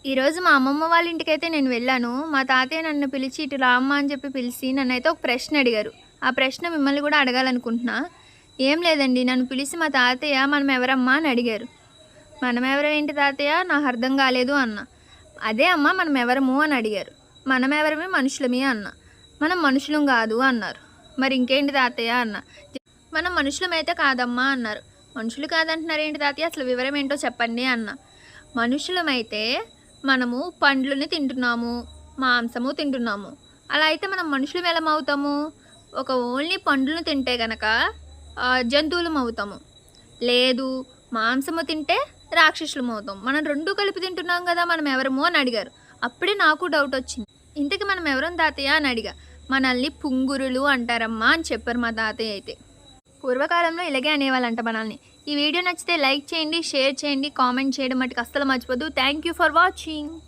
ఈరోజు మా అమ్మమ్మ వాళ్ళ ఇంటికైతే నేను వెళ్ళాను. మా తాతయ్య నన్ను పిలిచి ఇటు రా అమ్మ అని చెప్పి పిలిచి నన్నైతే ఒక ప్రశ్న అడిగారు. ఆ ప్రశ్న మిమ్మల్ని కూడా అడగాలనుకుంటున్నా. ఏం లేదండి, నన్ను పిలిచి మా తాతయ్య మనం ఎవరమ్మా అని అడిగారు. మనం ఎవరం ఏంటి తాతయ్య, నాకు అర్థం కాలేదు అన్న. అదే అమ్మ మనం ఎవరము అని అడిగారు. మనం ఎవరమే, మనుషులమే అన్న. మనం మనుషులం కాదు అన్నారు. మరి ఇంకేంటి తాతయ్య అన్న. మనం మనుషులమైతే కాదమ్మా అన్నారు. మనుషులు కాదంటున్నారు ఏంటి తాతయ్య, అసలు వివరం ఏంటో చెప్పండి అన్న. మనుషులమైతే మనము పండ్లని తింటున్నాము, మాంసము తింటున్నాము. అలా అయితే మనం మనుషులు ఎలా అవుతాము? ఒక ఓన్లీ పండ్లను తింటే కనుక జంతువులం అవుతాము. లేదు, మాంసము తింటే రాక్షసులం అవుతాం. మనం రెండు కలిపి తింటున్నాం కదా, మనం ఎవరము అని అడిగారు. అప్పుడే నాకు డౌట్ వచ్చింది, ఇంతకీ మనం ఎవరం తాతయ్య అని అడిగా. మనల్ని పుంగురులు అంటారమ్మా అని చెప్పారు మా తాతయ్య అయితే. పూర్వకాలంలో ఇలాగే అనేవాళ్ళంట మనల్ని. ఈ వీడియో నచ్చితే లైక్ చేయండి, షేర్ చేయండి, కామెంట్ చేయడం మటుకు అస్సలు మర్చిపోద్దు. Thank you for watching.